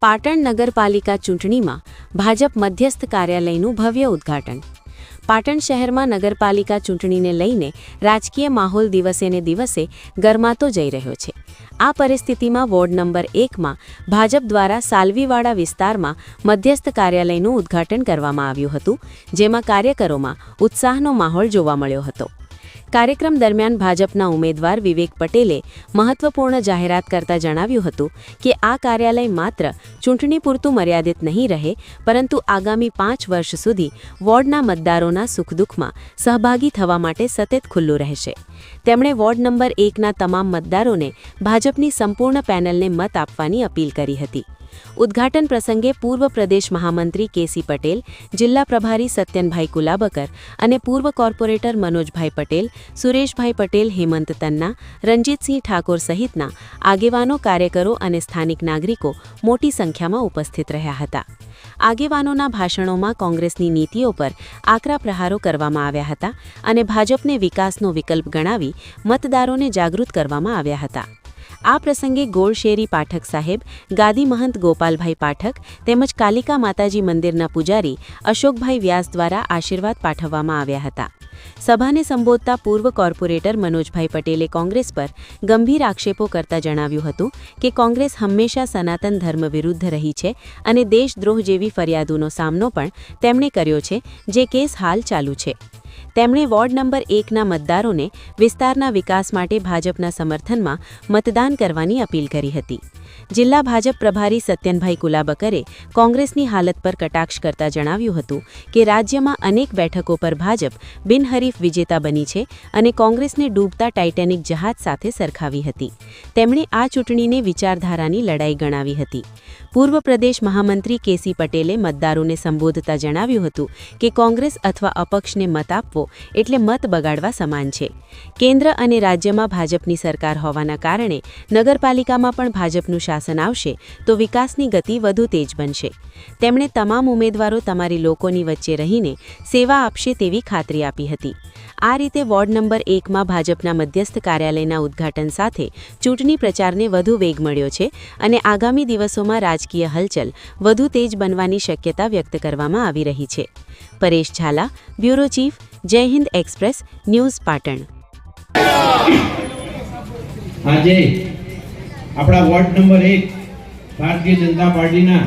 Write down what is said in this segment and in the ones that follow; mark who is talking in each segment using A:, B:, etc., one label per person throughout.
A: પાટણ નગરપાલિકા ચૂંટણીમાં ભાજપ મધ્યસ્થ કાર્યાલયનું ભવ્ય ઉદ્ઘાટન। પાટણ શહેરમાં નગરપાલિકા ચૂંટણીને લઈને રાજકીય માહોલ દિવસેને દિવસે ગરમાતો જઈ રહ્યો છે। આ પરિસ્થિતિમાં વોર્ડ નંબર 1માં ભાજપ દ્વારા સાલવીવાડા વિસ્તારમાં મધ્યસ્થ કાર્યાલયનું ઉદ્ઘાટન કરવામાં આવ્યું હતું, જેમાં કાર્યકરોમાં ઉત્સાહનો માહોલ જોવા મળ્યો હતો। કાર્યક્રમ દરમિયાન ભાજપના ઉમેદવાર વિવેક પટેલે મહત્વપૂર્ણ જાહેરાત કરતા જણાવ્યું હતું કે આ કાર્યાલય માત્ર ચૂંટણી પૂરતું મર્યાદિત નહીં રહે, પરંતુ આગામી 5 વર્ષ સુધી વોર્ડના મતદારોના સુખદુઃખમાં સહભાગી થવા માટે સતત ખુલ્લું રહેશે। તેમણે વોર્ડ નંબર 1ના તમામ મતદારોને ભાજપની સંપૂર્ણ પેનલને મત આપવાની અપીલ કરી હતી। ઉદ્ઘાટન પ્રસંગે પૂર્વ પ્રદેશ મહામંત્રી કેસી પટેલ, જિલ્લા પ્રભારી સત્યનભાઈ કુલાબકર અને પૂર્વ કોર્પોરેટર મનોજભાઈ પટેલ, સુરેશભાઈ પટેલ, હેમંત તન્ના, રંજીતસિંહ ઠાકોર સહિતના આગેવાનો, કાર્યકરો અને સ્થાનિક નાગરિકો મોટી સંખ્યામાં ઉપસ્થિત રહ્યા હતા। આગેવાનોના ભાષણોમાં કોંગ્રેસની નીતિઓ પર આકરા પ્રહારો કરવામાં આવ્યા હતા અને ભાજપને વિકાસનો વિકલ્પ ગણાવી મતદારોને જાગૃત કરવામાં આવ્યા હતા। આ પ્રસંગે ગોળશેરી પાઠક સાહેબ, ગાદી મહંત ગોપાલભાઈ પાઠક તેમજ કાલિકા માતાજી મંદિરના પૂજારી અશોકભાઈ વ્યાસ દ્વારા આશીર્વાદ પાઠવવામાં આવ્યા હતા। સભાને સંબોધતા પૂર્વ કોર્પોરેટર મનોજભાઈ પટેલે કોંગ્રેસ પર ગંભીર આક્ષેપો કરતા જણાવ્યું હતું કે કોંગ્રેસ હંમેશા સનાતન ધર્મ વિરુદ્ધ રહી છે અને દેશદ્રોહ જેવી ફરિયાદોનો સામનો પણ તેમણે કર્યો છે, જે કેસ હાલ ચાલુ છે। તેમણે વોર્ડ નંબર 1ના મતદારોને વિસ્તારના વિકાસ માટે ભાજપના સમર્થનમાં મતદાન કરવાની અપીલ કરી હતી। જિલ્લા ભાજપ પ્રભારી સત્યનભાઈ કુલાબકરે કોંગ્રેસની હાલત પર કટાક્ષ કરતા જણાવ્યું હતું કે રાજ્યમાં અનેક બેઠકો પર ભાજપ બિનહરીફ વિજેતા બની છે અને કોંગ્રેસને ડૂબતા ટાઇટેનિક જહાજ સાથે સરખાવી હતી। તેમણે આ ચૂંટણીને વિચારધારાની લડાઈ ગણાવી હતી। પૂર્વ પ્રદેશ મહામંત્રી કેસી પટેલે મતદારોને સંબોધતા જણાવ્યું હતું કે કોંગ્રેસ અથવા અપક્ષને મત આપવો એટલે મત બગાડવા સમાન છે। કેન્દ્ર અને રાજ્યમાં ભાજપની સરકાર હોવાના કારણે નગરપાલિકામાં પણ ભાજપનું શાસન આવશે તો વિકાસની ગતિ વધુ તેજ બનશે। તેમણે તમામ ઉમેદવારો તમારી લોકોની વચ્ચે રહીને સેવા આપશે તેવી ખાતરી આપી હતી। આ રીતે વોર્ડ નંબર 1માં ભાજપના મધ્યસ્થ કાર્યાલયના ઉદ્ઘાટન સાથે ચૂંટણી પ્રચારને વધુ વેગ મળ્યો છે અને આગામી દિવસોમાં રાજકીય હલચલ વધુ તેજ બનવાની શક્યતા વ્યક્ત કરવામાં આવી રહી છે। પરેશ ઝાલા, બ્યુરો ચીફ, જય હિન્દ એક્સપ્રેસ ન્યૂઝ, પાટણ।
B: આજે આપણા વોર્ડ નંબર 1 ભારતીય જનતા પાર્ટીના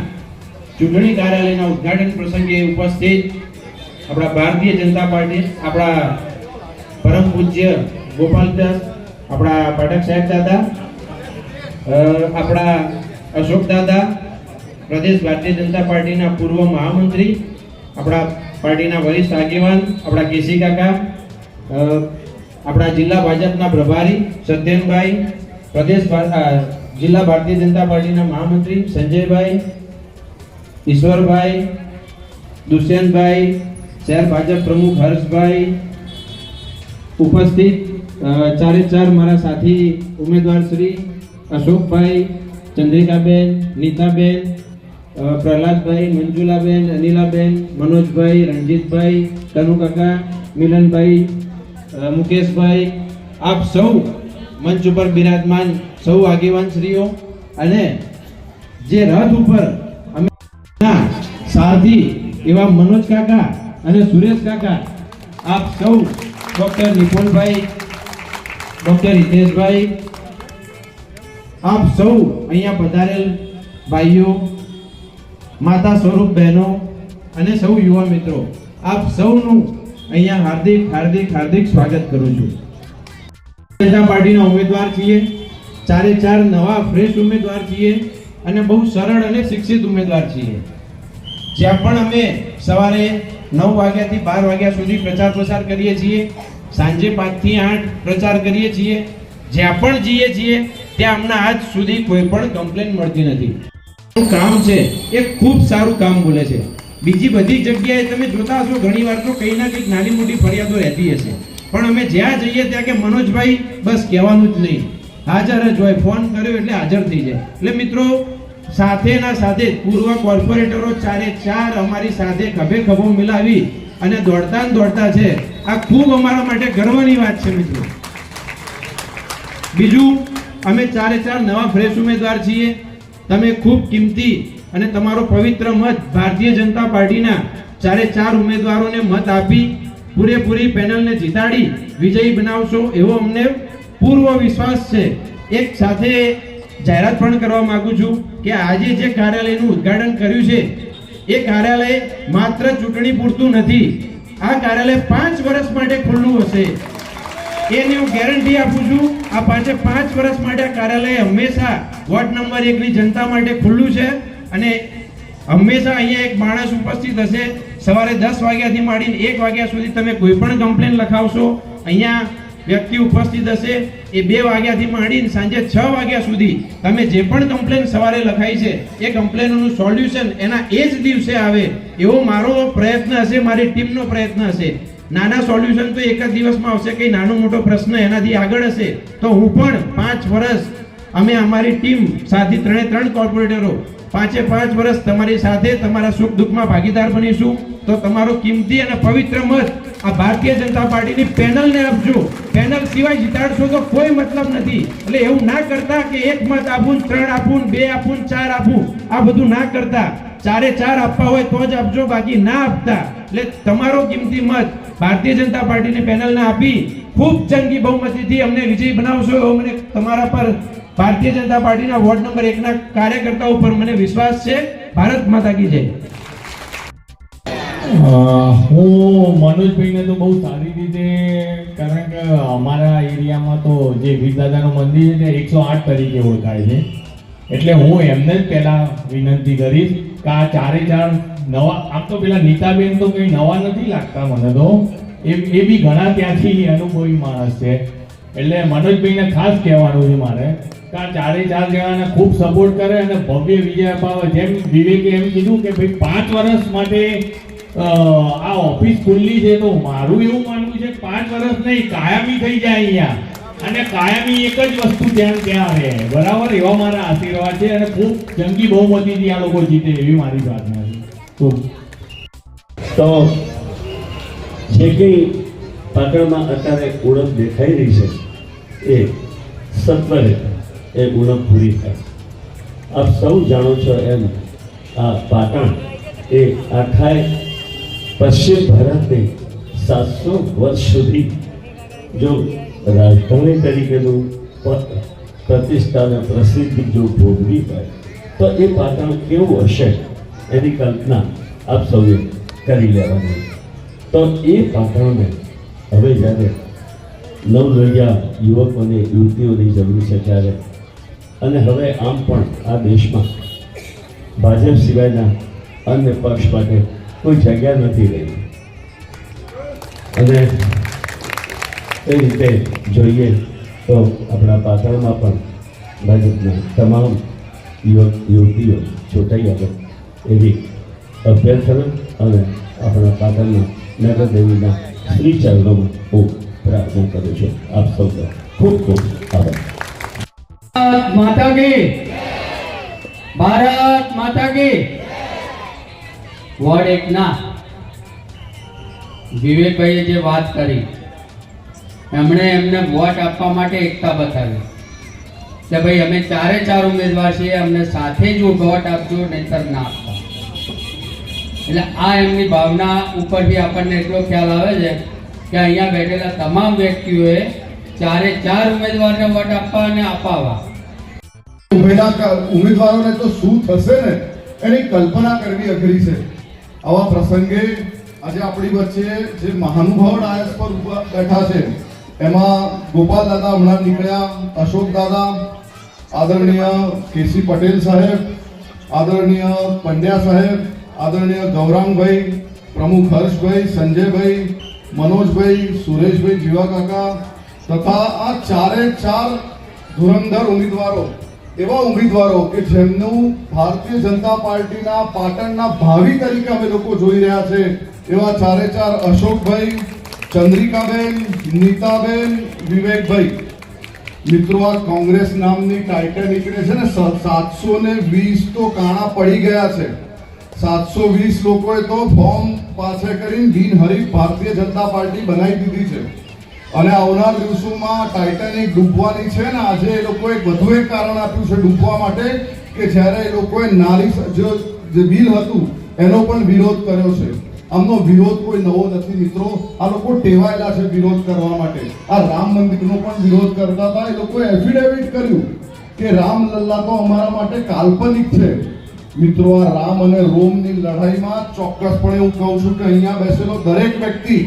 B: ચૂંટણી કાર્યાલયના ઉદ્ઘાટન પ્રસંગે ઉપસ્થિત આપણા ભારતીય જનતા પાર્ટી, આપણા પરમ પૂજ્ય ગોપાલદાસ, આપણા પાઠક સાહેબ દાદા, આપણા અશોક દાદા, પ્રદેશ ભારતીય જનતા પાર્ટીના પૂર્વ મહામંત્રી, આપણા પાર્ટીના વરિષ્ઠ આગેવાન આપણા કેસી કાકા, આપણા જિલ્લા ભાજપના પ્રભારી સત્યનભાઈ, પ્રદેશ જિલ્લા ભારતીય જનતા પાર્ટીના મહામંત્રી સંજયભાઈ, ઈશ્વરભાઈ, દુષ્યંતભાઈ, શહેર ભાજપ પ્રમુખ હર્ષભાઈ, ઉપસ્થિત ચારે ચાર મારા સાથી ઉમેદવાર શ્રી અશોકભાઈ, ચંદ્રિકાબેન, નીતાબેન, પ્રહલાદભાઈ, મંજુલાબેન, અનિલાબેન, મનોજભાઈ, રણજીતભાઈ, કનુકાકા, મિલનભાઈ, મુકેશભાઈ, આપ સૌ મંચ ઉપર બિરાજમાન સૌ આગેવાન શ્રીઓ અને જે રથ ઉપર અમે સારથી એવા મનોજ કાકા અને સુરેશ કાકા, આપ સૌ ડોક્ટર નિપુણભાઈ, ડોક્ટર હિતેશભાઈ, આપ સૌ અહીંયા પધારેલ ભાઈઓ, માતા સ્વરૂપ બહેનો અને સૌ યુવા મિત્રો, આપ સૌનું અહીંયા હાર્દિક હાર્દિક હાર્દિક સ્વાગત કરું છું। જનતા પાર્ટીના ઉમેદવાર છીએ, ચારે ચાર નવા ફ્રેશ ઉમેદવાર છીએ અને બહુ સરળ અને શિક્ષિત ઉમેદવાર છીએ। જ્યાં પણ અમે સવારે 9 વાગ્યાથી 12 વાગ્યા સુધી પ્રચાર પ્રસાર કરીએ છીએ, સાંજે 5 થી 8 પ્રચાર કરીએ છીએ, જ્યાં પણ જઈએ છીએ ત્યાં અમને આજ સુધી કોઈ પણ કમ્પ્લેન મળતી નથી। કામ છે એ ખૂબ સારું કામ બોલે છે। બીજી બધી જગ્યાએ તમે જોતા હશો ઘણી વાર તો કંઈ ના કંઈક નાની મોટી ફરિયાદો રહેતી હશે, પણ અમે જ્યાં જઈએ ત્યાં કે મનોજભાઈ બસ કહેવાનું જ નહીં, હાજર જ હોય, ફોન કર્યો એટલે હાજર થઈ જાય। એટલે મિત્રો, સાથેના સાથે પૂર્વ કોર્પોરેટરો ચારે ચાર અમારી સાથે ખભે ખભો મિલાવી અને દોડતા છે। આ ખૂબ અમારા માટે ગર્વની વાત છે મિત્રો। બીજું, અમે ચારે ચાર નવા ફ્રેશ ઉમેદવાર છીએ। તમે ખૂબ કિંમતી અને તમારો પવિત્ર મત ભારતીય જનતા પાર્ટીના ચારે ચાર ઉમેદવારોને મત આપી પૂરેપૂરી પેનલને જીતાડી વિજયી બનાવશો એવો અમને પૂર્વ વિશ્વાસ છે. એક સાથે જાહેરાત પણ કરવા માંગુ છું કે આજે જે કાર્યાલયનું ઉદ્ઘાટન કર્યું છે એ કાર્યાલય માત્ર ચૂંટણી પૂરતું નથી. આ કાર્યાલય 5 વર્ષ માટે ખુલ્લું હશે એની હું ગેરંટી આપું છું. આ 5 વર્ષ માટે આ કાર્યાલય હંમેશા વોર્ડ નંબર 1 ની જનતા માટે ખુલ્લું છે અને હંમેશા અહીંયા એક માણસ ઉપસ્થિત હશે. સવારે 10 વાગ્યાથી માંડીને 1 વાગ્યા સુધી તમે કોઈ પણ કમ્પ્લેન લખાવશો, અહીંયા વ્યક્તિ ઉપસ્થિત હશે. એ 2 વાગ્યાથી માંડીને સાંજે 6 વાગ્યા સુધી તમે જે પણ કમ્પ્લેન સવારે લખાઈ છે એ કમ્પ્લેનોનું સોલ્યુશન એના એ જ દિવસે આવે એવો મારો પ્રયત્ન હશે, મારી ટીમનો પ્રયત્ન હશે. નાના સોલ્યુશન તો એક જ દિવસમાં આવશે, કંઈ નાનો મોટો પ્રશ્ન એનાથી આગળ હશે તો હું પણ 5 વર્ષ અમે અમારી ટીમ સાથે 3 કોર્પોરેટરો 5 વર્ષ તમારી સાથે તમારા સુખ દુઃખમાં ભાગીદાર બનીશું. તો તમારો કિંમતી અને પવિત્ર મત આ ભારતીય જનતા પાર્ટીની પેનલને આપજો. પેનલ સિવાય જીતાડશો તો કોઈ મતલબ નથી. એટલે એવું ના કરતા કે 1 મત આપું, 3 આપું, 2 આપું, 4 આપું, આ બધું ના કરતા. 4 આપવા હોય તો જ આપજો, બાકી ના આપતા. એટલે તમારો કિંમતી મત ભારતીય જનતા પાર્ટીની પેનલને આપી ખૂબ જંગી બહુમતીથી અમને વિજયી બનાવશો એવો મને તમારા પર ભારતીય જનતા પાર્ટીના વોર્ડ નંબર 1 ના કાર્યકર્તાઓ પર મને વિશ્વાસ છે. ભારત માતા કી જય.
C: હું મનોજભાઈને તો બહુ સારી રીતે, કારણ કે અમારા એરિયામાં તો જે વીરદાદાનું મંદિર છે તે 108 તરીકે ઓળખાય છે. એટલે હું એમને જ પહેલાં વિનંતી કરીશ કે આ 4 નવા, આમ તો પેલા નીતાબેન તો કંઈ નવા નથી લાગતા મને તો, એ બી ઘણા ત્યાંથી અનુભવી માણસ છે. એટલે મનોજભાઈને ખાસ કહેવાનું છે મારે કે આ 4 જણાને ખૂબ સપોર્ટ કરે અને ભવ્ય વિજય અપાવે. જેમ વિવેકે એમ કીધું કે ભાઈ 5 વર્ષ માટે આ ઓફિસ ખુલ્લી છે, તો મારું એવું માનવું છે કે 5 વર્ષ નહીં, કાયમી થઈ જાય અહીંયા, અને કાયમી એક જ વસ્તુ ત્યાં રહે. બરાબર, એવા મારા આશીર્વાદ છે અને ખૂબ જંગી બહુમતીથી આ લોકો જીતે એવી મારી પ્રાર્થના છે.
D: તો જે કંઈ પાટણમાં અત્યારે ઓળખ દેખાઈ રહી છે એ સત્વરે એ ઓળખ પૂરી થાય. આપ સૌ જાણો છો એમ આ પાટણ એ આખા પશ્ચિમ ભારતની 700 વર્ષ સુધી જો રાજધાની તરીકેનું પ્રતિષ્ઠા અને પ્રસિદ્ધિ જો ભોગવી હોય તો એ પાટણ કેવું હશે એની કલ્પના આપ સૌએ કરી લેવાની. તો એ પાટણને હવે જ્યારે નવલોહિયા યુવકોને યુવતીઓની જરૂર છે ત્યારે, અને હવે આમ પણ આ દેશમાં ભાજપ સિવાયના અન્ય પક્ષ માટે કોઈ જગ્યા નથી રહી, અને એ રીતે જોઈએ તો આપણા પાટણમાં પણ ભાજપના તમામ યુવક યુવતીઓ ચૂંટાઈ આવે એવી અભ્યર્થના અને આપણા પાટણના નગરદેવીના શ્રી ચરણોમાં હું પ્રાર્થના કરું છું. આપ સૌનો ખૂબ ખૂબ આભાર.
E: માતા કી, ભારત માતા કી. વોર્ડ 1 ના વિવેકભાઈએ જે વાત કરી, એમણે એમને વોટ આપવા માટે એકતા બતાવી કે ભાઈ અમે 4 ઉમેદવાર છીએ, અમને સાથે જ વોટ આપજો, નહીતર ના આપતા. એટલે આ એમની ભાવના ઉપરથી આપણને એટલો ખ્યાલ આવે છે કે અહીંયા બેઠેલા તમામ વ્યક્તિઓએ 4 ઉમેદવારને વોટ આપવા અને અપાવવા.
F: ઉમેદવારોને તો શું થશે ને એની કલ્પના કરવી અઘરી છે. આવા પ્રસંગે આજે આપણી વચ્ચે જે મહાનુભાવ ડાયસ પર ઉભા બેઠા છે એમાં ગોપાલ દાદા હમણાં નીકળ્યા, અશોક દાદા, આદરણીય કેસી પટેલ સાહેબ, આદરણીય પંડ્યા સાહેબ, આદરણીય ગૌરાંગભાઈ, પ્રમુખ હર્ષભાઈ, સંજયભાઈ, મનોજભાઈ, સુરેશભાઈ, જીવા કાકા તથા આ 4 ધુરંધર ઉમેદવારો, એવા ઉમેદવારો કે જેમનું ભારતીય જનતા પાર્ટીના પાટણના ભાવિ તરીકે અમે લોકો જોઈ રહ્યા છે, એવા 4 અશોકભાઈ, ચંદ્રિકાબેન, નીતાબેન, વિવેકભાઈ. મિત્રો, આ કોંગ્રેસ નામની ટાઇટલ નીકળે છે ને, 720 તો કાણા પડી ગયા છે. 720 લોકોએ તો ફોર્મ પાછા કરીને બિનહરીફ ભારતીય જનતા પાર્ટી બનાવી દીધી છે. અને આવનાર દિવસોમાં ટાઇટેનિક ડૂબવાની છે ને, આજે એ લોકોએ વધુ એક કારણ આપ્યું છે ડૂબવા માટે કે જ્યારે એ લોકોએ નારી જે બિલ હતું એનો પણ વિરોધ કર્યો છે. આમનો વિરોધ કોઈ નવો નથી મિત્રો, આ લોકો ટેવાયેલા છે વિરોધ કરવા માટે. આ રામ મંદિરનો પણ વિરોધ કરતા હતા, એ લોકોએ એફિડેવિટ કર્યું કે રામલલ્લા તો અમારા માટે કાલ્પનિક છે. મિત્રો, આ રામ અને રોમની લડાઈમાં ચોક્કસપણે હું કહું છું કે અહીંયા બેસેલો દરેક વ્યક્તિ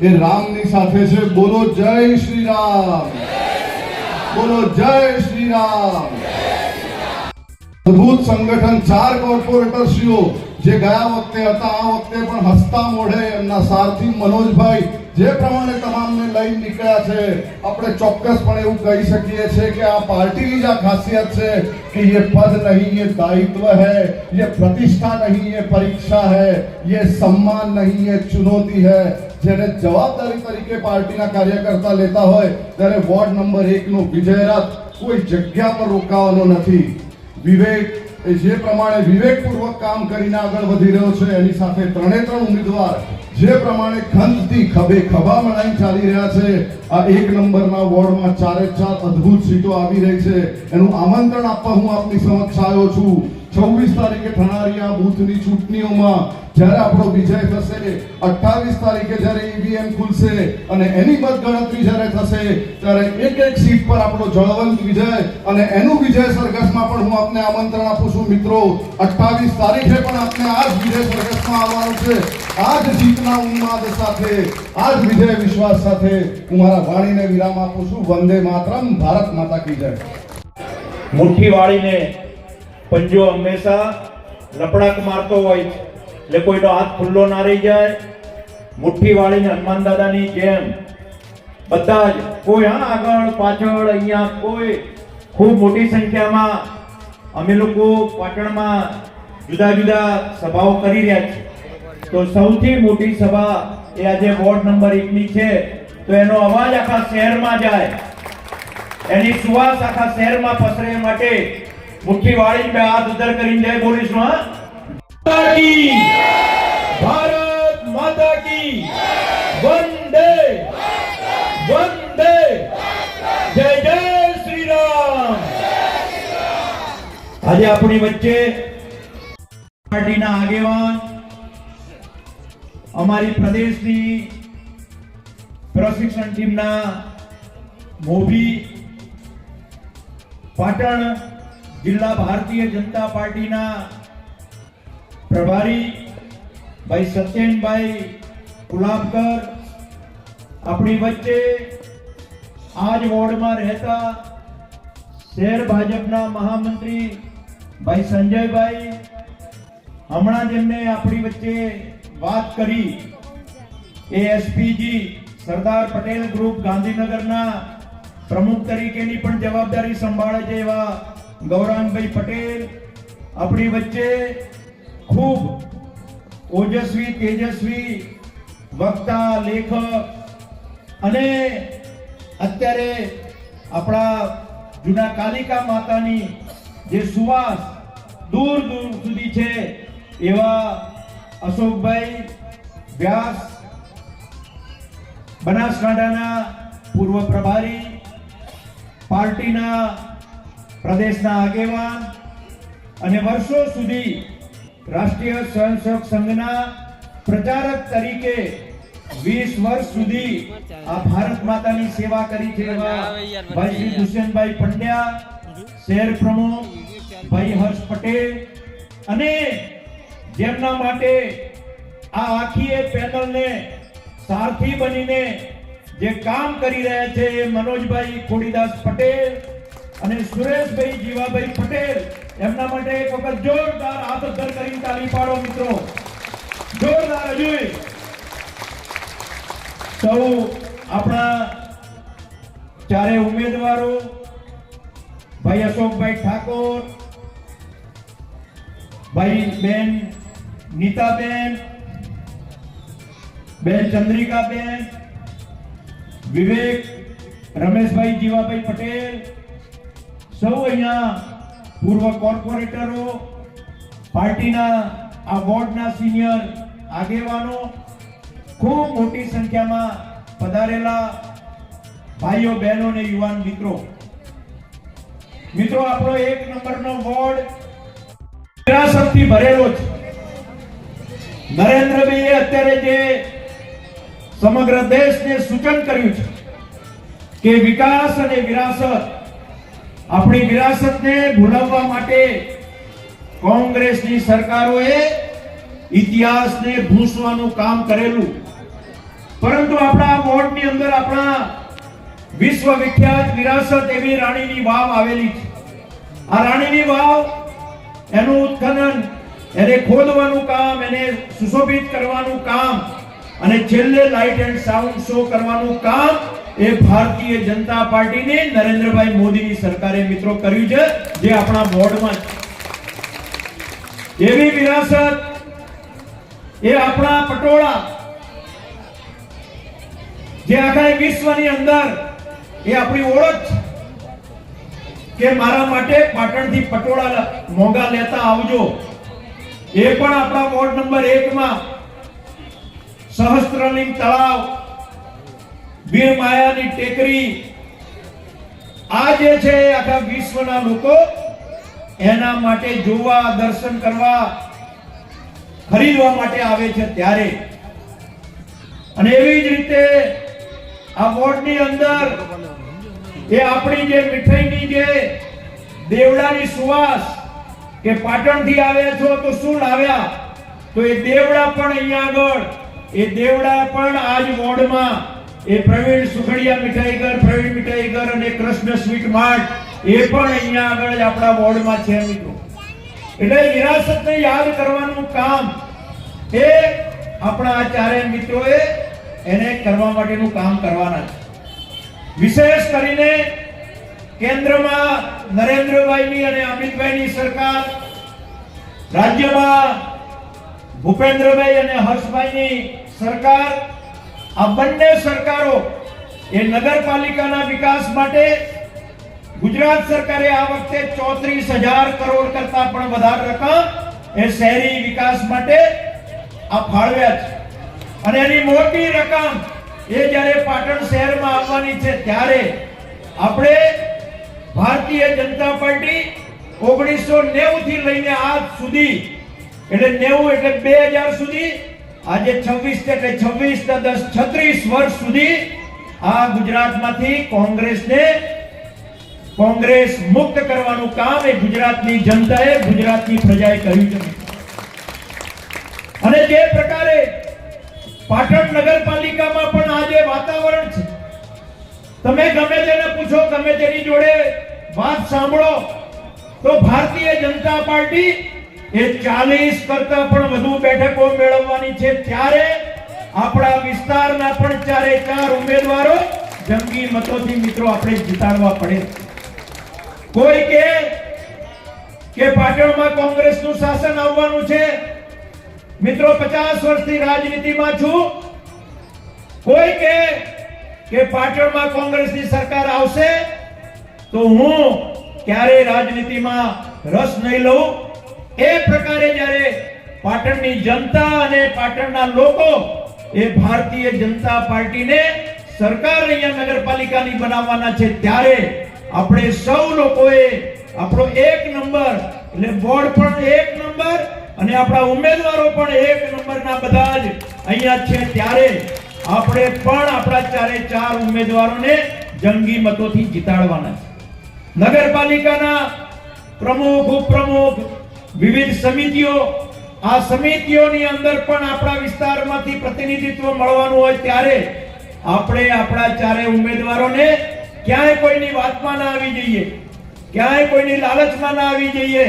F: એ રામની સાથે છે. બોલો જય શ્રી રામ, બોલો જય શ્રી રામ. અદ્ભુત સંગઠન, 4 કોર્પોરેટરશ્રીઓ જે ગયા વખતે હતા આ વખતે પણ હસતા મોઢે એમના સારથી મનોજભાઈ જે પ્રમાણે તમામને લઈને નીકળ્યા છે, આપણે ચોક્કસપણે એવું કહી શકીએ છીએ કે આ પાર્ટીની જ આ ખાસિયત છે કે ये पद नहीं ये दायित्व है, ये प्रतिष्ठा नहीं ये परीक्षा है, ये सम्मान नहीं ये चुनौती है. જેને જવાબદારી તરીકે પાર્ટીના કાર્યકર્તા લેતા હોય ત્યારે વોર્ડ નંબર 1 નો વિજય રથ કોઈ જગ્યા પર રોકાવાનો નથી. વિવેક એ જે પ્રમાણે વિવેકપૂર્વક કામ કરીને આગળ વધી રહ્યો છે, એની સાથે 3 ઉમેદવાર જે પ્રમાણે ખંતથી ખભે ખભા મળાઈ ચાલી રહ્યા છે, આ 1 નંબરના વોર્ડમાં 4 અદ્ભુત સીટો આવી રહી છે. એનું આમંત્રણ આપવા હું આપની સમક્ષ આવ્યો છું. 26 તારીખે થનારી આ બૂથની ચૂંટણીઓમાં જ્યારે આપણો વિજય થશે, 28 તારીખે જ્યારે ઈવીએમ ખુલશે અને એની મતગણતરી જ્યારે થશે ત્યારે એક સીટ પર આપણો જળવંત વિજય અને એનું વિજય સરઘસમાં પણ હું આપને આમંત્રણ આપું છું મિત્રો. 28 તારીખે પણ આપને આ જ વિજય સરઘસમાં આવવાનું છે. આ જ જીતના ઉન્માદ સાથે, આ જ વિજય વિશ્વાસ સાથે હું મારા વાણીને વિરામ આપું છું. વંદે માતરમ. ભારત માતા કી જય.
G: મુઠ્ઠી વાળીને પંજો હંમેશા લપડાક મારતો હોય છે, એટલે કોઈનો હાથ ખુલ્લો ના રહી જાય. મુઠ્ઠી વાળીને હનુમાન દાદાની જેમ બધા જ કોઈ આગળ પાછળ અહીંયા કોઈ ખૂબ મોટી સંખ્યામાં અમે લોકો પાટણમાં જુદા જુદા સભાઓ કરી રહ્યા છીએ. તો સૌથી મોટી સભા એ આજે વોર્ડ નંબર 1 ની છે. તો એનો અવાજ આખા શહેરમાં જાય, એની સુવાસ આખા શહેરમાં પસરે માટે મુઠ્ઠી વાળી બે હાથ ઉધર કરીને જય બોલીશું. હા, ભારત માતા કી વંદે વંદે જય જય શ્રી રામ. આજે આપણી વચ્ચે પાર્ટીના આગેવાન, અમારી પ્રદેશની પ્રશિક્ષણ ટીમના મોભી, પાટણ જિલ્લા ભારતીય જનતા પાર્ટીના પ્રભારી ભાઈ સત્યેનભાઈ કુલાબકર, આપણી વચ્ચે આ જ વોર્ડમાં રહેતા શહેર ભાજપના મહામંત્રી ભાઈ સંજયભાઈ, હમણાં જેમને આપણી વચ્ચે વાત કરી એએસપીજી સરદાર પટેલ ગ્રુપ ગાંધીનગરના પ્રમુખ તરીકેની પણ જવાબદારી સંભાળે છે એવા ગૌરાંગભાઈ પટેલ આપણી વચ્ચે ખૂબ ઓજસ્વી, તેજસ્વી વક્તા, લેખક અને અત્યારે આપણા જૂના કાલિકા માતાની જે સુવાસ દૂર દૂર સુધી છે એવા અશોકભાઈ વ્યાસ, બનાસકાંઠાના પૂર્વ પ્રભારી, પાર્ટીના પ્રદેશના આગેવાન અને વર્ષો સુધી રાષ્ટ્રીય સ્વયંસેવક સંઘના પ્રચારક તરીકે 20 વર્ષ સુધી આ ભારત માતાની સેવા કરી છે એવા ભાઈ શ્રી દુષ્યંતભાઈ પંડ્યા, શહેર પ્રમુખ ભાઈ હર્ષ પટેલ અને જેમના માટે આ આખી પેનલને સારથી બનીને જે કામ કરી રહ્યા છે એ મનોજભાઈ ખોડીદાસ પટેલ અને સુરેશભાઈ જીવાભાઈ પટેલ, એમના માટે એક વખત જોરદાર હાથ ઉદ્ધર કરીને તાળી પાડો મિત્રો, જોરદાર હજુય. સૌ આપણા ચારે ઉમેદવારો ભાઈ અશોકભાઈ ઠાકોર, ભાઈ બેન નીતાબેન, બેન ચંદ્રિકાબેન, વિવેક, રમેશભાઈ જીવાભાઈ પટેલ, સૌ અહીંયા પૂર્વ કોર્પોરેટરો, પાર્ટીના આ વોર્ડના સિનિયર આગેવાનો, ખૂબ મોટી સંખ્યામાં પધારેલા ભાઈઓ બહેનો ને યુવાન મિત્રો આપણો 1 નંબરનો વોર્ડ વિરાસતથી ભરેલો છે. નરેન્દ્રભાઈએ અત્યારે જે સમગ્ર દેશને સૂચન કર્યું છે કે વિકાસ અને વિરાસત, આપણી વિરાસતને ભૂલાવવા માટે કોંગ્રેસની સરકારોએ ઇતિહાસને ભૂંસવાનું કામ કરેલું. પરંતુ આપણા વોર્ડની અંદર આપણા વિશ્વ વિખ્યાત વિરાસત એવી રાણીની વાવ આવેલી છે. આ રાણીની વાવ, એનું ઉત્ખનન, એને ખોદવાનું કામ, એને સુશોભિત કરવાનું કામ અને છેલ્લે લાઇટ એન્ડ સાઉન્ડ શો કરવાનું કામ એ ભારતીય જનતા પાર્ટીની નરેન્દ્રભાઈ મોદીની સરકારે મિત્રો કર્યું છે, જે આપણા બોર્ડમાં છે. એવી વિરાસત એ આપણા પટોળા, જે આખા વિશ્વની અંદર એ આપણી ઓળખ છે કે મારા માટે પાટણથી પટોળા મોંઘા લેતા આવજો. એ પણ આપણા વોર્ડ નંબર 1 માં સહસ્ત્રલિંગ તળાવ, વીર માયાની ટેકરી, આ જે છે આખા વિશ્વના લોકો એના માટે જોવા, દર્શન કરવા, ખરીદવા માટે આવે છે ત્યારે. અને એવી જ રીતે આ વોર્ડની અંદર એ આપણી જે મીઠાઈની જે દેવડાની સુવાસ કે પાટણથી આવ્યા છો તો શું લાવ્યા, તો એ દેવડા પણ અહીંયા આગળ, એ દેવડા પણ આજ વોર્ડમાં એ પ્રવીણ સુખડિયા મીઠાઈઘર, પ્રવીણ મીઠાઈઘર અને કૃષ્ણ સ્વીટ માર્ટ એ પણ અહીંયા આગળ જ આપણા વોર્ડમાં છે મિત્રો. એટલે વિરાસતને યાદ કરવાનું કામ એ આપણા આ ચારેય મિત્રોએ એને કરવા માટેનું કામ કરવાના છે. વિશેષ કરીને કેન્દ્રમાં નરેન્દ્રભાઈની અને અમિતભાઈની સરકાર, રાજ્યમાં ભૂપેન્દ્રભાઈ અને હર્ષભાઈની સરકાર, આ બંને સરકારો એ નગરપાલિકાના વિકાસ માટે ગુજરાત સરકારે આ વખતે 34,000 કરોડ કરતા પણ વધારે રકમ એ શહેરી વિકાસ માટે આ ફાળવ્યા છે. અને એની મોટી રકમ એ જ્યારે પાટણ શહેરમાં આવવાની છે ત્યારે આપણે ભારતીય જનતા પાર્ટી 1990 થી લઈને આજ સુધી, એટલે 90 એટલે 2000 સુધી, આજે 26 એટલે 26 10 36 વર્ષ સુધી આ ગુજરાતમાંથી કોંગ્રેસ મુક્ત કરવાનું કામ એ ગુજરાતની જનતાએ, ગુજરાતની પ્રજાએ કર્યું છે. અને જે પ્રકારે પાટણ નગરપાલિકામાં પણ આ જે વાતાવરણ છે, તમે ગમે તેને પૂછો, ગમે તેની જોડે વાત સાંભળો તો ભારતીય જનતા પાર્ટી એ 40 કરતા પણ વધુ બેઠકો મેળવવાની છે ત્યારે આપણા વિસ્તારના પણ 4 ઉમેદવારો જંગી મતોથી મિત્રો આપણે જીતાડવા પડે. કોઈ કે પાટણમાં કોંગ્રેસનું શાસન આવવાનું છે. મિત્રો 50 વર્ષથી રાજનીતિમાં છું. કોઈ કે પાટણમાં કોંગ્રેસની સરકાર આવશે તો હું ક્યારે રાજનીતિમાં રસ નહીં લઉં. એ પ્રકારે જ્યારે પાટણની જનતા અને પાટણના લોકો એ ભારતીય જનતા પાર્ટીને સરકાર અહીંયા નગરપાલિકાની બનાવવાના છે ત્યારે આપણે સૌ લોકોએ આપણો 1 નંબર, એટલે બોર્ડ પણ 1 નંબર અને આપણા ઉમેદવારો પણ 1 નંબરના બધા જ અહીંયા છે ત્યારે આપણે પણ આપણા 4 ઉમેદવારોને જંગી મતોથી જીતાડવાના છે. નગરપાલિકાના પ્રમુખ, ઉપપ્રમુખ, વિવિધ સમિતિઓ, આ સમિતિઓની અંદર પણ આપણા વિસ્તારમાંથી પ્રતિનિધિત્વ મળવાનું હોય ત્યારે આપણે આપણા 4 ઉમેદવારોને ક્યાંય કોઈની વાતમાં ના આવી જઈએ, ક્યાંય કોઈની લાલચમાં ના આવી જઈએ.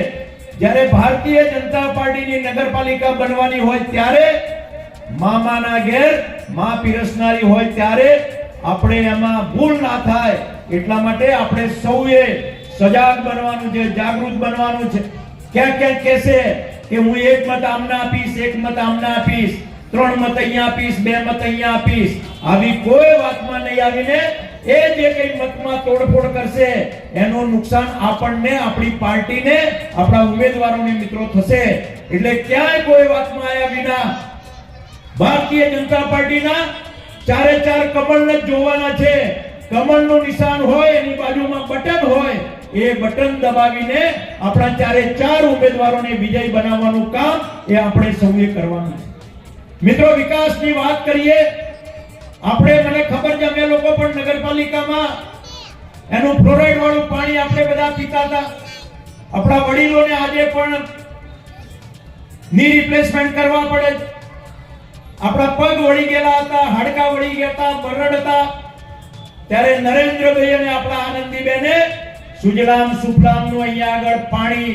G: જ્યારે ભારતીય જનતા પાર્ટીની નગરપાલિકા બનવાની હોય ત્યારે મામાના ઘેર માં પીરસનારી હોય ત્યારે આપણે એમાં ભૂલ ના થાય એટલા માટે આપણે સૌએ સજાગ બનવાનું છે, જાગૃત બનવાનું છે. ક્યાંક કહેશે કે હું 1 મત આમના આપીશ, 1 મત આમના આપીશ, 3 મત અહીંયા આપીશ, 2 મત અહીંયા આપીશ, આવી કોઈ વાતમાં નહીં આવીને એ જે કઈ મતમાં તોડફોડ કરશે એનું નુકસાન આપણને, આપણી પાર્ટીને, આપણા ઉમેદવારોને મિત્રો થશે. એટલે ક્યાંય કોઈ વાતમાં આવ્યા વિના ભારતીય જનતા પાર્ટીના 4 કમળને જોવાના છે. કમળનું નિશાન હોય એની બાજુમાં બટન હોય, એ બટન દબાવીને આપણા ચારે ચાર ઉમેદવારોને વિજય બનાવવાનું કામ એ આપણે સૌએ કરવાનું છે. મિત્રો, વિકાસની વાત કરીએ આપણે, મને ખબર છે અમે લોકો પણ નગરપાલિકામાં એનું ફ્લોરાઇડ વાળું પાણી આપણે બધા પીતા હતા. આપણા વડીલોને આજે પણ ની રિપ્લેસમેન્ટ કરવા પડે. આપણા પગ વળી ગયેલા હતા, હાડકા વળી ગયા હતા, બરડ હતા, ત્યારે નરેન્દ્રભાઈ અને આપણા આનંદીબેને સુજલામ સુફલામનું અહીંયા આગળ પાણી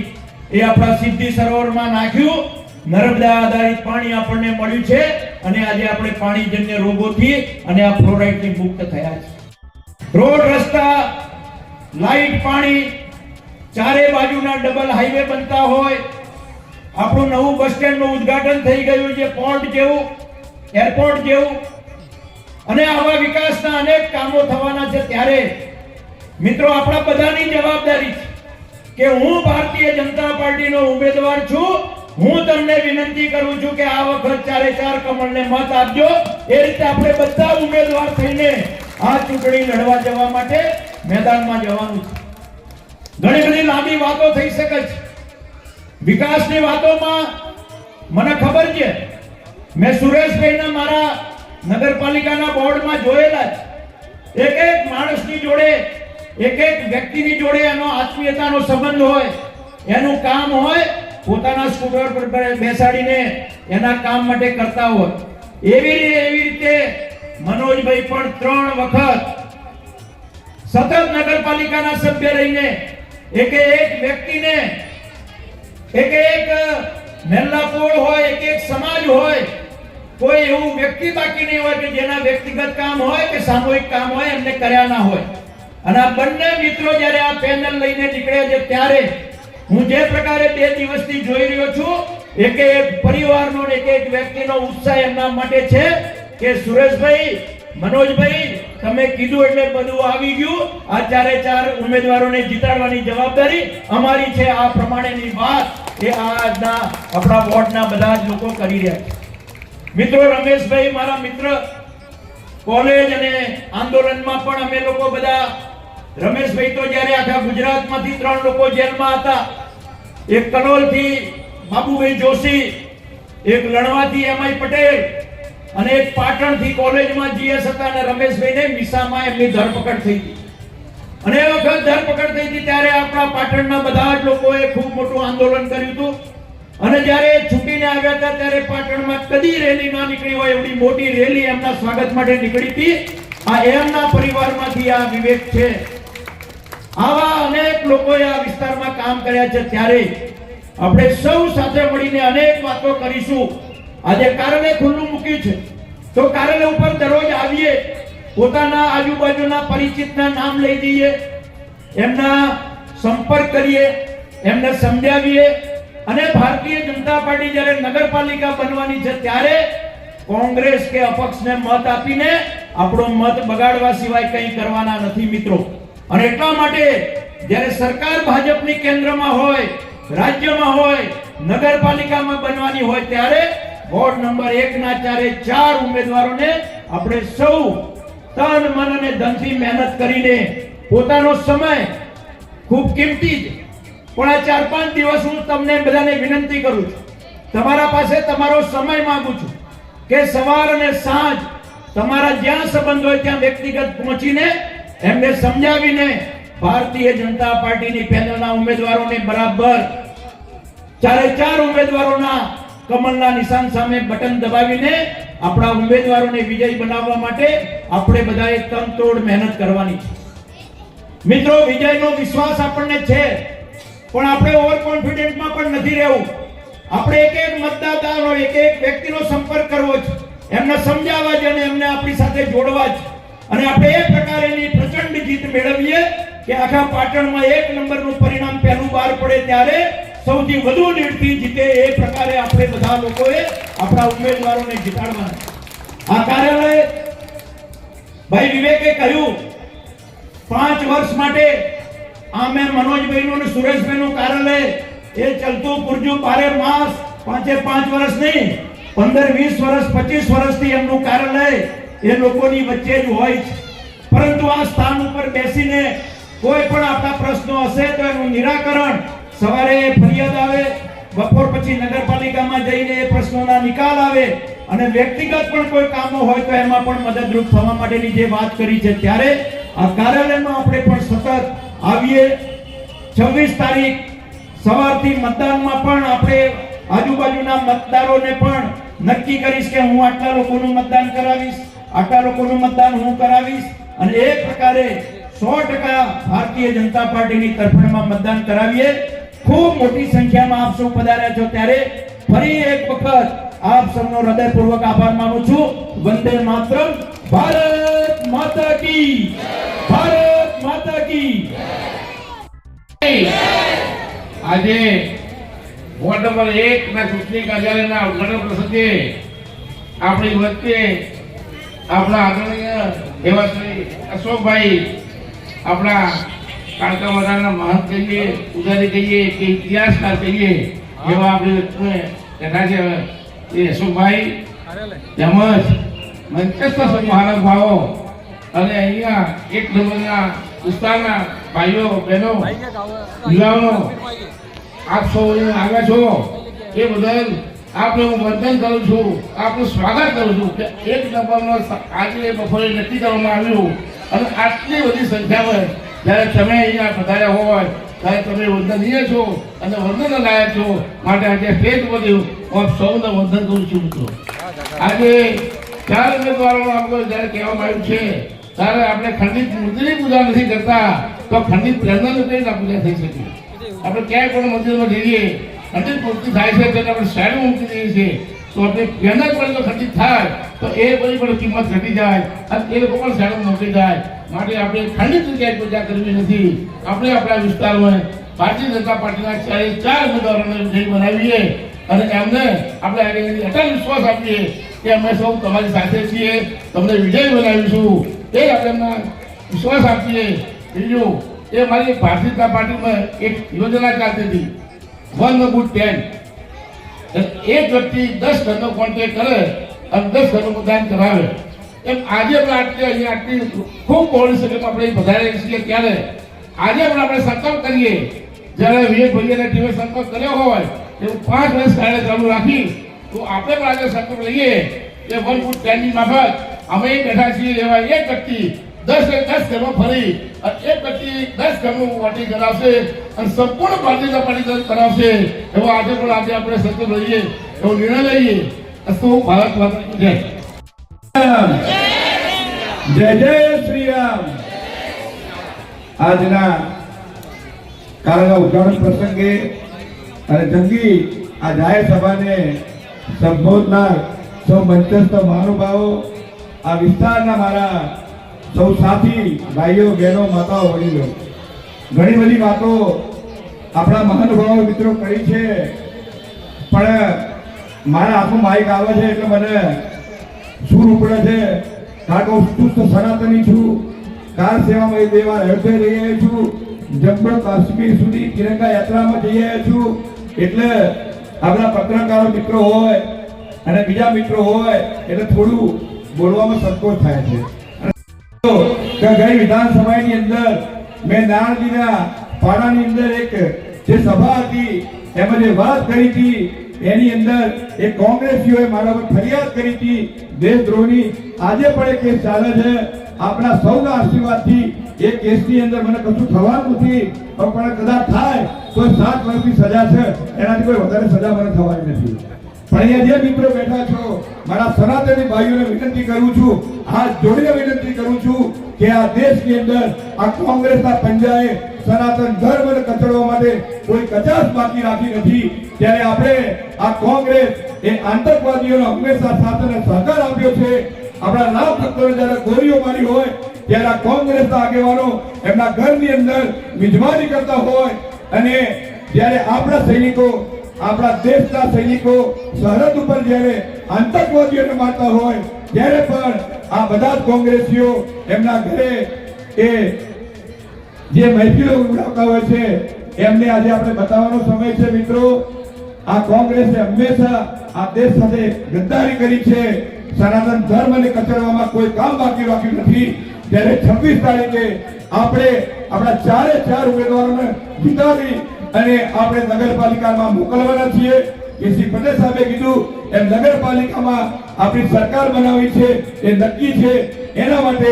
G: એ આપણા સિદ્ધિ સરોવરમાં નાખ્યું. નર્મદા આધારિત પાણી આપણને મળ્યું છે અને આજે આપણે પાણીજન્ય રોગોથી અને આ ફ્લોરાઇડથી મુક્ત થયા છે. રોડ, રસ્તા, લાઈટ, પાણી, ચારે બાજુના ડબલ હાઈવે બનતા હોય, આપણું નવું બસ સ્ટેન્ડનું ઉદ્ઘાટન થઈ ગયું છે, પોર્ટ જેવું, એરપોર્ટ જેવું, અને આવા વિકાસના અનેક કામો થવાના છે. ત્યારે મિત્રો, આપણા બધાની જવાબદારી છે કે હું ભારતીય જનતા પાર્ટીનો ઉમેદવાર છું. હું તમને વિનંતી કરું છું કે આ વખત ચારે ચાર કમળને મત આપજો. એ રીતે આપણે બધા ઉમેદવાર થઈને આ ચૂંટણી લડવા જવા માટે મેદાનમાં જવાનું છે. ઘણી બધી લાંબી વાતો થઈ શકે છે. વિકાસની વાતોમાં મને ખબર છે, મેં સુરેશભાઈના મારા નગરપાલિકાના બોર્ડમાં જોયેલા છે. એક એક માણસની જોડે, એક એક વ્યક્તિની જોડે એનો આત્મીયતાનો સંબંધ હોય, એનું કામ હોય, પોતાના સ્કૂટર પર બેસાડીને એના કામ માટે કરતા હોય. એવી રીતે મનોજભાઈ પણ 3 વખત સતત નગરપાલિકાના સભ્ય રહીને એક એક વ્યક્તિને, એક એક મહેલાપોળ હોય, એક એક સમાજ હોય, કોઈ એવું વ્યક્તિ બાકી નહીં હોય કે જેના વ્યક્તિગત કામ હોય કે સામૂહિક કામ હોય એમને કર્યા ના હોય. અને આ બંને મિત્રો જ્યારે આ પેનલ લઈને નીકળ્યા છે ત્યારે હું જે પ્રકારે 2 દિવસથી જોઈ રહ્યો છું, એક એક પરિવારનો, એક એક વ્યક્તિનો ઉત્સાહ એમના માટે છે કે સુરેશભાઈ, મનોજભાઈ, તમે કીધું એટલે બધું આવી ગયું. આ ચારે ચાર ઉમેદવારોને જીતાડવાની જવાબદારી અમારી છે. આ પ્રમાણેની વાત એ આજના આપણા વોર્ડના બધા જ લોકો કરી રહ્યા છે. મિત્રો, રમેશભાઈ મારા મિત્ર, કોલેજ અને આંદોલનમાં પણ અમે લોકો બધા, રમેશભાઈ તો જ્યારે આખા ગુજરાતમાંથી 3 લોકો જેલમાં હતા, એક કલોલથી બાબુભાઈ જોશી, એક લણવાથી એમઆઈ પટેલ અને એક પાટણથી કોલેજમાં જીએસ હતા, અને રમેશભાઈને મિસામાં એમની ધરપકડ થઈ હતી. અને એ વખત ધરપકડ થઈ હતી ત્યારે આપણા પાટણના બધા જ લોકોએ ખૂબ મોટું આંદોલન કર્યું હતું. અને જ્યારે છૂટીને આવ્યા હતા ત્યારે પાટણમાં કદી રેલી ના નીકળી હોય એવડી મોટી રેલી એમના સ્વાગત માટે નીકળી હતી. આ એમના પરિવારમાંથી આ વિવેક છે. આવા અનેક લોકોએ આ વિસ્તારમાં કામ કર્યા છે. ત્યારે આપણે સૌ સાથે મળીને અનેક વાતો કરીશું. આજે કાર્યાલય ખુલ્લું મૂક્યું છે તો કાર્યાલય ઉપર દરરોજ આવીએ, પોતાના આજુબાજુના પરિચિતના નામ લઈ જઈએ, એમના સંપર્ક કરીએ, એમને સમજાવીએ. અને ભારતીય જનતા પાર્ટી જ્યારે નગરપાલિકા બનવાની છે ત્યારે કોંગ્રેસ કે અપક્ષને મત આપીને આપણો મત બગાડવા સિવાય કંઈ કરવાના નથી મિત્રો. અને એટલા માટે જ્યારે સરકાર ભાજપની કેન્દ્રમાં હોય, રાજ્યમાં હોય, નગરપાલિકામાં બનવાની હોય ત્યારે વોર્ડ નંબર 1 ના ચારે ચાર ઉમેદવારોને આપણે સૌ તન, મન અને ધનથી મહેનત કરીને પોતાનો સમય ખૂબ કિંમતી છે, પણ આ 4-5 દિવસ હું તમને બધાને વિનંતી કરું છું, તમારા પાસે તમારો સમય માંગુ છું કે સવાર અને સાંજ તમારા જ્યાં સંબંધ હોય ત્યાં વ્યક્તિગત પહોંચીને એમને સમજાવીને ભારતીય જનતા પાર્ટીની પેનલના ઉમેદવારોને બરાબર ચારે ચાર ઉમેદવારોના કમળના નિશાન સામે બટન દબાવીને આપણા ઉમેદવારોને વિજય બનાવવા માટે આપણે બધાએ તનતોડ મહેનત કરવાની છે. મિત્રો, વિજયનો વિશ્વાસ આપણને છે, પણ આપણે ઓવર કોન્ફિડન્ટમાં પણ નથી રહેવું. આપણે એક એક મતદાતાનો, એક એક વ્યક્તિનો સંપર્ક કરવો છે, એમને સમજાવવા છે અને એમને આપણી સાથે જોડવા છે. અને આપણે એ પ્રકારેની પ્રચંડ જીત મેળવીએ કે આખા પાટણમાં 1 નંબરનું પરિણામ પહેલું બહાર પડે ત્યારે સૌથી વધુ લીડથી જીતે એ પ્રકારે આપણે બધા લોકોએ આપણા ઉમેદવારોને જીતાડવાના. આ કાર્યાલય ભાઈ વિવેકે કહ્યું 5 વર્ષ માટે આમે મનોજભાઈનું અને સુરેશભાઈનું કાર્યાલય એ ચલતું પુરજું 12 માસ, 5 વર્ષ નહીં, 15, 20 વર્ષ, 25 વર્ષથી એમનું કાર્યાલય એ લોકોની વચ્ચે જ હોય છે. પરંતુ આ સ્થાન ઉપર બેસીને કોઈ પણ આપણા પ્રશ્નો હશે તો એનું નિરાકરણ સવારે ફરિયાદ આવે, બપોર પછી નગરપાલિકામાં જઈને એ પ્રશ્નોના નિકાલ આવે અને વ્યક્તિગત પણ કોઈ કામો હોય તો એમાં પણ મદદરૂપ થવા માટેની જે વાત કરી છે, ત્યારે આ કાર્યાલયમાં આપણે પણ સતત આવીએ. 26 તારીખ સવારથી મતદાનમાં પણ આપણે આજુબાજુના મતદારોને પણ નક્કી કરીશ કે હું આટલા લોકોનું મતદાન કરાવીશ, આટલા લોકોનું મતદાન હું કરાવીશ અને એ પ્રકારે 100% ભારતીય જનતા પાર્ટીની તરફેણમાં મતદાન કરાવીએ. ખૂબ મોટી સંખ્યામાં આપ સૌ પધાર્યા છો ત્યારે ફરી એક વખત આપ સૌનો હૃદયપૂર્વક આભાર માનું છું. વંદે માતરમ. ભારત માતા કી, ભારત માતા કી.
H: આજે વોર્ડ નંબર 1 ના ચૂંટણી કાર્યાલયના ઉદ્ઘાટન પ્રસંગે આપણી વચ્ચે આપણા આદરણીય એવા શ્રી અશોકભાઈ, આપણા કાળકા વધારાના મહંત કહીએ, પૂજારી કહીએ કે ઇતિહાસકાર કહીએ, એવા આપણી વચ્ચે બેઠા છે એ અશોકભાઈ, તેમજ મંચસ્થ મહારાજ ભાવો અને અહીંયા એક નંબરના વિસ્તારના ભાઈઓ બહેનો યુવાનો આપ સૌ આવ્યા છો એ બદલ આપને હું વંદન કરું છું, આપનું સ્વાગત કરું છું કે એક નંબરનો આજે બપોરે નક્કી કરવામાં આવ્યું અને આટલી બધી સંખ્યામાં જ્યારે તમે અહીંયા પધાર્યા હોય ત્યારે તમે વંદનીય છો અને વંદન લાયક છો. માટે આજે સ્ટેજ પર હું આપ સૌને વંદન કરું છું. મિત્રો આજે 4 ઉમેદવારોનો આપણે જ્યારે કહેવામાં આવ્યું છે ત્યારે આપણે ખંડિત મૂર્તિની પૂજા નથી કરતા તો ખંડિત પ્રેરણાની કઈ ના પૂજા થઈ શકે. આપણે ક્યાંય પણ મંદિરમાં જઈએ ખંડિત મૂર્તિ થાય છે તેને આપણે સાઈડમાં મૂકી દઈએ છીએ તો આપણે પ્રેરણા પણ જો ખંડિત થાય તો એ બધી પણ કિંમત ઘટી જાય અને એ લોકો પણ સાઈડમાં મૂકી જાય. માટે આપણે ખંડિત જગ્યાએ પૂજા કરવી નથી. આપણે આપણા વિસ્તારમાં ભારતીય જનતા પાર્ટીના 4 ઉમેદવારોને વિજય બનાવીએ અને એમને આપણે આગળ અટલ વિશ્વાસ આપીએ કે અમે સૌ તમારી સાથે છીએ, તમને વિજય બનાવીશું એ આપણે વિશ્વાસ આપીએ. બીજું એ મારી ભારતીય જનતા પાર્ટીમાં એક યોજના ચાલતી હતી 1 બૂથ 10, એક વ્યક્તિ 10 ઘરનો કોન્ટેક્ટ કરે અને 10 ઘરનું મતદાન કરાવે. એમ આજે પણ અહીંયા આટલી ખૂબ બહોળી સંખ્યામાં આપણે વધારે છીએ ત્યારે આજે પણ આપણે સંકલ્પ કરીએ, જ્યારે વિવેકભાઈને ટીમે સંકલ્પ કર્યો હોય એવું 5 વર્ષ કાર્ય ચાલુ રાખી તો આપણે પણ આજે સંકલ્પ લઈએ કે 1 બૂથ 10 ની માફક અમે બેઠા છીએ એવા એક વ્યક્તિ 10 ઘરમાં ફરી અને એક વ્યક્તિ 10 ઘરનું વોટિંગ કરાવશે અને સંપૂર્ણ ભારતીય જનતા પાર્ટી કરાવશે એવો આજે પણ આપણે સંકલ્પ લઈએ, એવો નિર્ણય લઈએ. અસ્તુ ભારત માતા કી જય.
G: જય જય શ્રી રામ. આજના કાળના ઉદ્ઘાટન પ્રસંગે અને જંગી આ જાહેર સભાને સંબોધનાર સૌ મંચસ્થ મહાનુભાવો, આ વિસ્તારના મારા સૌ સાથી ભાઈઓ બહેનો માતાઓ વડીલો, ઘણી બધી વાતો આપણા મહાનુભાવો મિત્રો કરી છે પણ મારા હાથમાં માઇક આવે છે એટલે મને સૂર ઉપડે છે. કારણ કે હું સુસ્ત સનાતની છું. કાર સેવામાં 2 વાર અયોધ્યા જઈ આવ્યો છું, જમ્મુ કાશ્મીર સુધી તિરંગા યાત્રામાં જઈ આવ્યો છું. એટલે આપણા પત્રકારો મિત્રો હોય અને બીજા મિત્રો હોય એટલે થોડું બોલવામાં સંકોચ થાય છે. ગઈ વિધાનસભાની અંદર મેં નારજીના પાડાની અંદર એક જે સભા હતી એમાં જે વાત કરી હતી એની અંદર એક કોંગ્રેસીઓએ મારા પર ફરિયાદ કરી હતી દેશદ્રોહની. આજે પણ એક કેસ ચાલે છે. આપણા સૌના આશીર્વાદથી એ કેસની અંદર મને કશું થવાનું નથી, પણ કદાચ થાય તો 7 વર્ષની સજા છે, એનાથી કોઈ વધારે સજા મને થવાની નથી. પણ અહીંયા જે મિત્રો બેઠા છો મારા સનાતની ભાઈઓને વિનંતી કરું છું, હાથ જોડીને વિનંતી કરું છું કે આ દેશની અંદર આ કોંગ્રેસના પંજાએ સનાતન ધર્મને કચડવા માટે કોઈ કચાશ બાકી રાખી નથી. ત્યારે આપણે આ કોંગ્રેસ એ આતંકવાદીઓનો હંમેશા સાથ અને સહકાર આપ્યો છે. આપણા રામ ભક્તોને જ્યારે ગોળીઓ મારી હોય ત્યારે આ કોંગ્રેસના આગેવાનો એમના ઘરની અંદર મિજબાની કરતા હોય અને જ્યારે આપણા સૈનિકો, આપણા દેશના સૈનિકો સરહદ ઉપર જ્યારે આતંકવાદીઓને મારતા હોય ત્યારે પણ આ બધા જ કોંગ્રેસીઓ એમના ઘરે એ જે મહેફિલો ઉડાવતા હોય છે એમને આજે આપણે બતાવવાનો સમય છે. મિત્રો, આ કોંગ્રેસે હંમેશા આ દેશ સાથે ગદ્દારી કરી છે. સનાતન ધર્મને કચડવામાં કોઈ કામ બાકી રાખ્યું નથી.
F: ત્યારે 26 તારીખે આપણે આપણા ચારે ચાર ઉમેદવારોને જીતાડી અને આપણે નગરપાલિકામાં મોકલવાના છીએ. શ્રી પટેલ સાહેબે કીધું એમ નગરપાલિકામાં આપણી સરકાર બનાવી છે એ નક્કી છે. એના માટે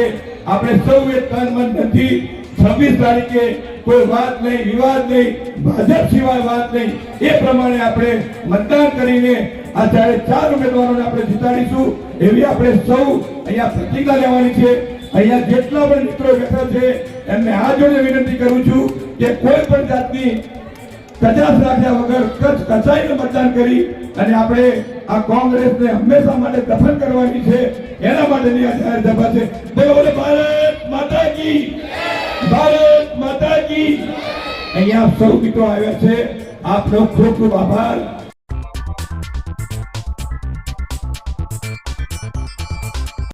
F: આપણે સૌએ તન મન ધનથી 26 તારીખે કોઈ વાત નહીં, વિવાદ નહીં, ભાજપ સિવાય વાત નહીં, એ પ્રમાણે આપણે મતદાન કરીને આ ચારે ચાર ઉમેદવારોને આપણે જીતાડીશું એવી આપણે સૌ અહીંયા પ્રતિજ્ઞા લેવાની છે. અહીંયા જેટલા પણ મિત્રો બેઠા છે એમને હાથ જોડે વિનંતી કરું છું કે કોઈ પણ જાતની કચાશ રાખ્યા વગર કચાઈને મતદાન કરી અને આપણે આ કોંગ્રેસને હંમેશા માટે દફન કરવાની છે. એના માટેની આ જાહેર સભા છે. બોલો ભારત માતા કી, ભારત માતા કી. અહીંયા સૌ મિત્રો આવ્યા છે. આપનો ખૂબ ખૂબ આભાર.